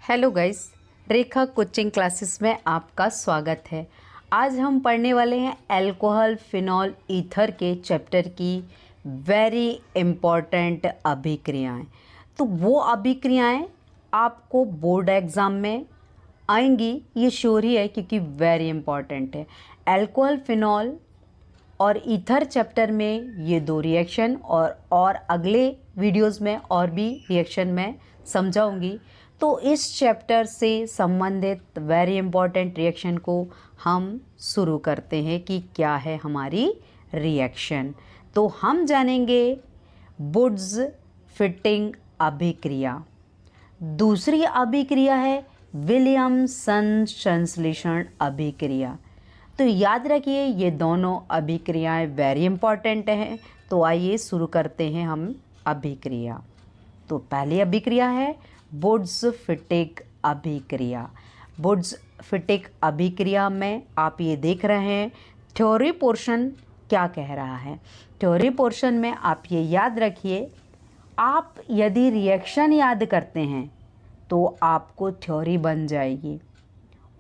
Hello guys, रेखा coaching classes में आपका स्वागत है। आज हम पढ़ने वाले हैं अल्कोहल फिनॉल ईथर के चैप्टर की वेरी इम्पॉर्टेंट अभिक्रियाएं। तो वो अभिक्रियाएं आपको बोर्ड एग्ज़ाम में आएंगी, ये श्योर ही है क्योंकि वेरी इम्पॉर्टेंट है। अल्कोहल फिनॉल और ईथर चैप्टर में ये दो रिएक्शन और अगले वीडियोस में और भी रिएक्शन मैं समझाऊंगी। तो इस चैप्टर से संबंधित वेरी इंपॉर्टेंट रिएक्शन को हम शुरू करते हैं कि क्या है हमारी रिएक्शन। तो हम जानेंगे वुड्स फिटिंग अभिक्रिया। दूसरी अभिक्रिया है विलियमसन संश्लेषण अभिक्रिया। तो याद रखिए ये दोनों अभिक्रियाएं वेरी इंपॉर्टेंट हैं। तो आइए शुरू करते हैं हम अभिक्रिया। तो पहली अभिक्रिया है वुड्स फिटिंग अभिक्रिया। वुड्स फिटिंग अभिक्रिया में आप ये देख रहे हैं थ्योरी पोर्शन क्या कह रहा है। थ्योरी पोर्शन में आप ये याद रखिए, आप यदि रिएक्शन याद करते हैं तो आपको थ्योरी बन जाएगी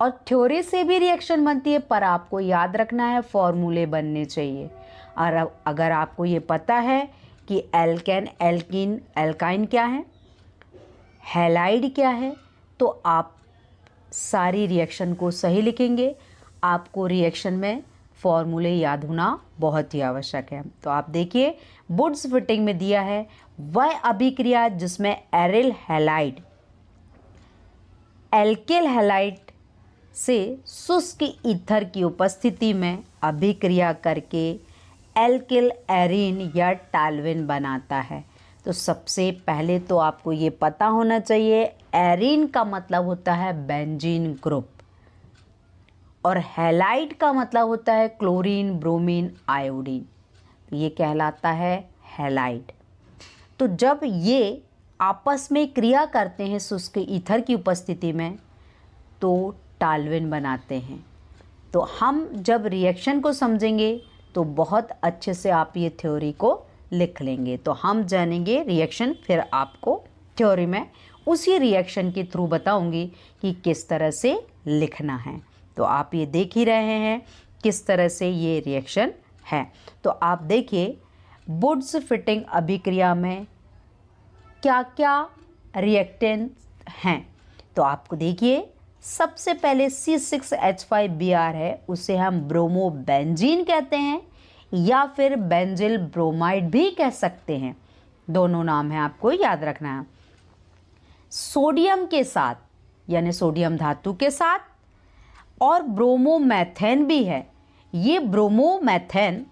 और थ्योरी से भी रिएक्शन बनती है, पर आपको याद रखना है फॉर्मूले बनने चाहिए। और अगर आपको ये पता है कि एल्केन एल्कीन एल्काइन क्या है, हैलाइड क्या है, तो आप सारी रिएक्शन को सही लिखेंगे। आपको रिएक्शन में फॉर्मूले याद होना बहुत ही आवश्यक है। तो आप देखिए वुड्स फिटिंग में दिया है वह अभिक्रिया जिसमें एरिल हैलाइड एल्किल हैलाइड से शुष्क ईथर की उपस्थिति में अभिक्रिया करके एल्किल एरीन या टाल्विन बनाता है। तो सबसे पहले तो आपको ये पता होना चाहिए एरीन का मतलब होता है बेंजीन ग्रुप और हैलाइड का मतलब होता है क्लोरीन ब्रोमीन आयोडीन। तो ये कहलाता है हैलाइड। तो जब ये आपस में क्रिया करते हैं शुष्क ईथर की उपस्थिति में तो टाल्विन बनाते हैं। तो हम जब रिएक्शन को समझेंगे तो बहुत अच्छे से आप ये थ्योरी को लिख लेंगे। तो हम जानेंगे रिएक्शन, फिर आपको थ्योरी में उसी रिएक्शन के थ्रू बताऊंगी कि किस तरह से लिखना है। तो आप ये देख ही रहे हैं किस तरह से ये रिएक्शन है। तो आप देखिए वुड्स फिटिंग अभिक्रिया में क्या क्या रिएक्टेंट हैं। तो आपको देखिए सबसे पहले C6H5Br है, उसे हम ब्रोमोबेंजीन कहते हैं या फिर बेंजिल ब्रोमाइड भी कह सकते हैं। दोनों नाम है, आपको याद रखना है। सोडियम के साथ यानी सोडियम धातु के साथ और ब्रोमोमेथेन भी है। ये ब्रोमोमेथेन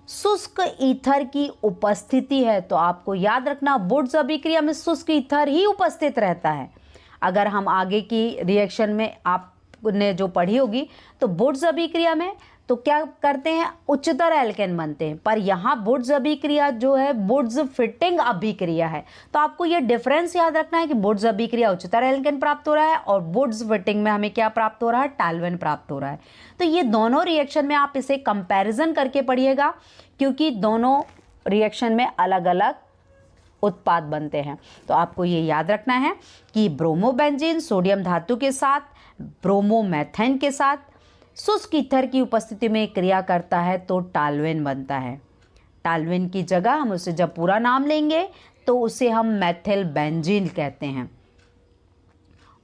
शुष्क ईथर की उपस्थिति है। तो आपको याद रखना वुड्स अभिक्रिया में शुष्क ईथर ही उपस्थित रहता है। अगर हम आगे की रिएक्शन में आपने जो पढ़ी होगी तो वुड्स अभिक्रिया में तो क्या करते हैं, उच्चतर एल्केन बनते हैं, पर यहाँ वुड्स अभिक्रिया जो है वुड्स फिटिंग अभिक्रिया है। तो आपको ये डिफरेंस याद रखना है कि वुड्स अभिक्रिया उच्चतर एल्केन प्राप्त हो रहा है और वुड्स फिटिंग में हमें क्या प्राप्त हो रहा है, टाल्विन प्राप्त हो रहा है। तो ये दोनों रिएक्शन में आप इसे कंपैरिजन करके पढ़िएगा क्योंकि दोनों रिएक्शन में अलग अलग उत्पाद बनते हैं। तो आपको ये याद रखना है कि ब्रोमोबेंजीन सोडियम धातु के साथ ब्रोमोमेथेन के साथ शुष्क ईथर की उपस्थिति में क्रिया करता है तो टाल्विन बनता है। टाल्विन की जगह हम उसे जब पूरा नाम लेंगे तो उसे हम मेथिल बेंजीन कहते हैं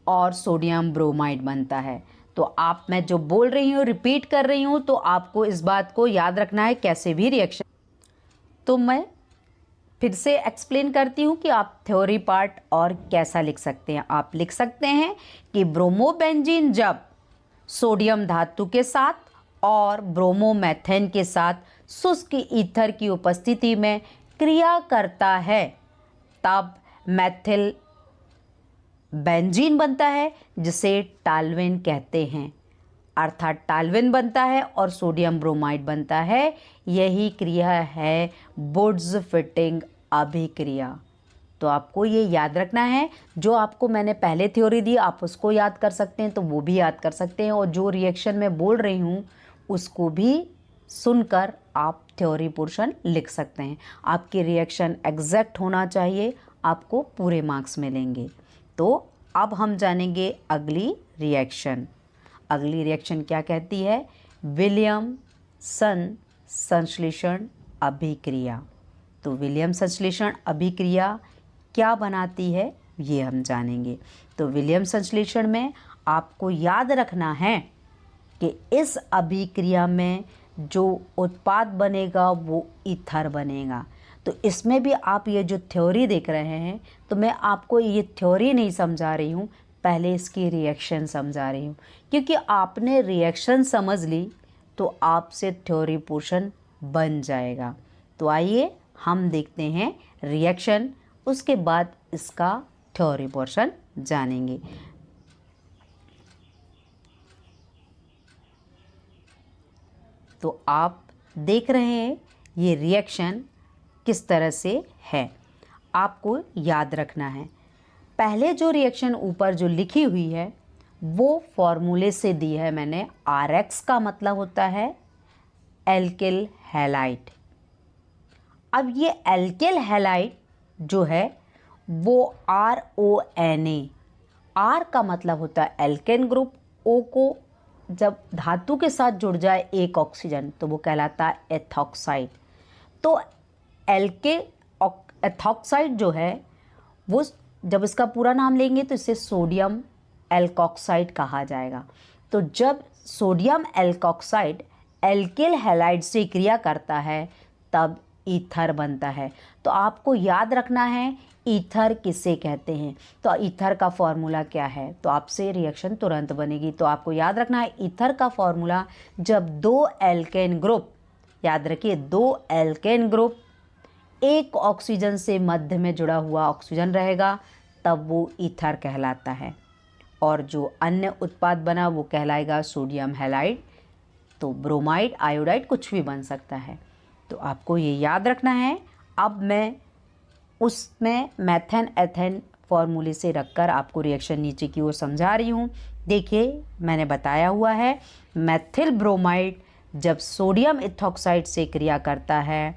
और सोडियम ब्रोमाइड बनता है। तो आप मैं जो बोल रही हूँ रिपीट कर रही हूँ, तो आपको इस बात को याद रखना है कैसे भी रिएक्शन। तो मैं फिर से एक्सप्लेन करती हूँ कि आप थ्योरी पार्ट और कैसा लिख सकते हैं। आप लिख सकते हैं कि ब्रोमोबेंजीन जब सोडियम धातु के साथ और ब्रोमोमेथेन के साथ शुष्क ईथर की उपस्थिति में क्रिया करता है तब मेथिल बेंजीन बनता है जिसे टाल्विन कहते हैं। अर्थात टाल्विन बनता है और सोडियम ब्रोमाइड बनता है। यही क्रिया है वुड्स फिटिंग अभिक्रिया। तो आपको ये याद रखना है, जो आपको मैंने पहले थ्योरी दी आप उसको याद कर सकते हैं तो वो भी याद कर सकते हैं, और जो रिएक्शन में बोल रही हूँ उसको भी सुनकर आप थ्योरी पोर्शन लिख सकते हैं। आपकी रिएक्शन एग्जैक्ट होना चाहिए, आपको पूरे मार्क्स मिलेंगे। तो अब हम जानेंगे अगली रिएक्शन। अगली रिएक्शन क्या कहती है? विलियमसन संश्लेषण अभिक्रिया। तो विलियम संश्लेषण अभिक्रिया क्या बनाती है ये हम जानेंगे। तो विलियम संश्लेषण में आपको याद रखना है कि इस अभिक्रिया में जो उत्पाद बनेगा वो ईथर बनेगा। तो इसमें भी आप ये जो थ्योरी देख रहे हैं, तो मैं आपको ये थ्योरी नहीं समझा रही हूँ, पहले इसकी रिएक्शन समझा रही हूँ, क्योंकि आपने रिएक्शन समझ ली तो आपसे थ्योरी पोर्शन बन जाएगा। तो आइए हम देखते हैं रिएक्शन, उसके बाद इसका थ्योरी पोर्शन जानेंगे। तो आप देख रहे हैं ये रिएक्शन किस तरह से है, आपको याद रखना है। पहले जो रिएक्शन ऊपर जो लिखी हुई है वो फॉर्मूले से दी है मैंने। RX का मतलब होता है एल्किल हैलाइड। अब ये एल्किल हैलाइड जो है वो RONA, R का मतलब होता है एल्केन ग्रुप, O को जब धातु के साथ जुड़ जाए एक ऑक्सीजन तो वो कहलाता है एथॉक्साइड। तो एल्किल एथॉक्साइड जो है वो जब इसका पूरा नाम लेंगे तो इसे सोडियम एल्कोक्साइड कहा जाएगा। तो जब सोडियम एल्कोक्साइड एल्किल हैलाइड से क्रिया करता है तब ईथर बनता है। तो आपको याद रखना है ईथर किसे कहते हैं। तो ईथर का फॉर्मूला क्या है, तो आपसे रिएक्शन तुरंत बनेगी। तो आपको याद रखना है ईथर का फॉर्मूला, जब दो एल्केन ग्रुप, याद रखिए दो एल्केन ग्रुप एक ऑक्सीजन से मध्य में जुड़ा हुआ ऑक्सीजन रहेगा तब वो ईथर कहलाता है। और जो अन्य उत्पाद बना वो कहलाएगा सोडियम हैलाइड। तो ब्रोमाइड, आयोडाइड कुछ भी बन सकता है। तो आपको ये याद रखना है। अब मैं उसमें मेथेन एथेन फॉर्मूले से रखकर आपको रिएक्शन नीचे की ओर समझा रही हूँ। देखिए मैंने बताया हुआ है मेथिल ब्रोमाइड जब सोडियम इथॉक्साइड से क्रिया करता है,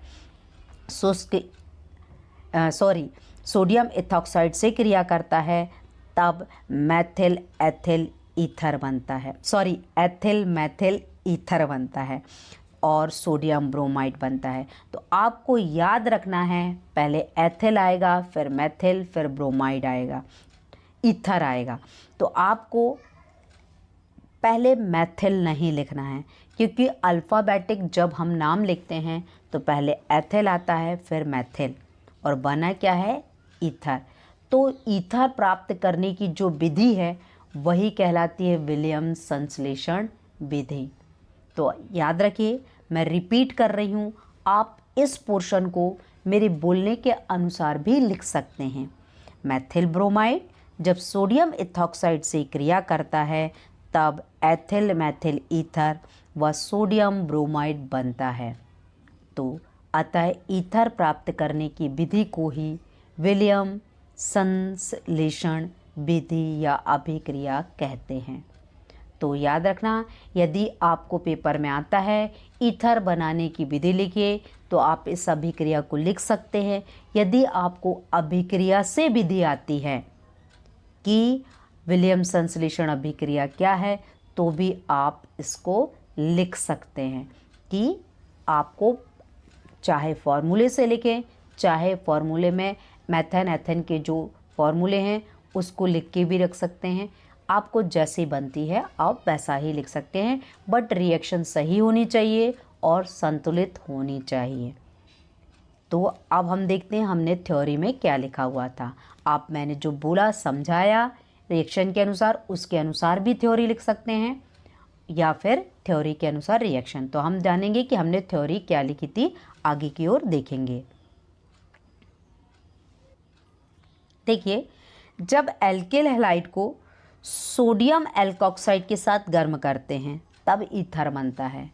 सोडियम इथॉक्साइड से क्रिया करता है तब मेथिल एथिल ईथर बनता है, एथिल मेथिल ईथर बनता है और सोडियम ब्रोमाइड बनता है। तो आपको याद रखना है पहले एथिल आएगा, फिर मेथिल, फिर ब्रोमाइड आएगा, ईथर आएगा। तो आपको पहले मेथिल नहीं लिखना है, क्योंकि अल्फ़ाबेटिक जब हम नाम लिखते हैं तो पहले एथिल आता है फिर मेथिल, और बना क्या है ईथर। तो ईथर प्राप्त करने की जो विधि है वही कहलाती है विलियम संश्लेषण विधि। तो याद रखिए मैं रिपीट कर रही हूँ, आप इस पोर्शन को मेरे बोलने के अनुसार भी लिख सकते हैं। मेथिल ब्रोमाइड जब सोडियम इथॉक्साइड से क्रिया करता है तब एथिल मेथिल ईथर व सोडियम ब्रोमाइड बनता है। तो अतः ईथर प्राप्त करने की विधि को ही विलियम संश्लेषण विधि या अभिक्रिया कहते हैं। तो याद रखना, यदि आपको पेपर में आता है ईथर बनाने की विधि लिखिए तो आप इस अभिक्रिया को लिख सकते हैं। यदि आपको अभिक्रिया से विधि आती है कि विलियम संश्लेषण अभिक्रिया क्या है तो भी आप इसको लिख सकते हैं कि आपको चाहे फॉर्मूले से लिखें, चाहे फॉर्मूले में मेथेन एथेन के जो फॉर्मूले हैं उसको लिख के भी रख सकते हैं। आपको जैसी बनती है आप वैसा ही लिख सकते हैं, बट रिएक्शन सही होनी चाहिए और संतुलित होनी चाहिए। तो अब हम देखते हैं हमने थ्योरी में क्या लिखा हुआ था। आप मैंने जो बोला समझाया रिएक्शन के अनुसार, उसके अनुसार भी थ्योरी लिख सकते हैं या फिर थ्योरी के अनुसार रिएक्शन। तो हम जानेंगे कि हमने थ्योरी क्या लिखी थी, आगे की ओर देखेंगे। देखिए जब एल्किल हैलाइड को सोडियम एल्कोक्साइड के साथ गर्म करते हैं तब ईथर बनता है,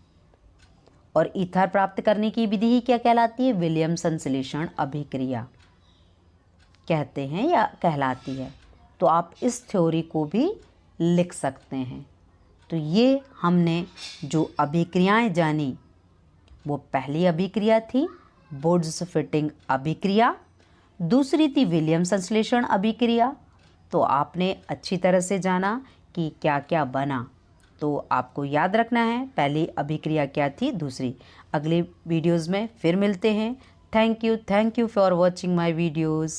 और ईथर प्राप्त करने की विधि ही क्या कहलाती है, विलियम संश्लेषण अभिक्रिया कहते हैं या कहलाती है। तो आप इस थ्योरी को भी लिख सकते हैं। तो ये हमने जो अभिक्रियाएं जानी वो पहली अभिक्रिया थी वुड्स फिटिंग अभिक्रिया, दूसरी थी विलियम संश्लेषण अभिक्रिया, तो आपने अच्छी तरह से जाना कि क्या क्या बना। तो आपको याद रखना है पहली अभिक्रिया क्या थी, दूसरी। अगले वीडियोज़ में फिर मिलते हैं। Thank you for watching my videos.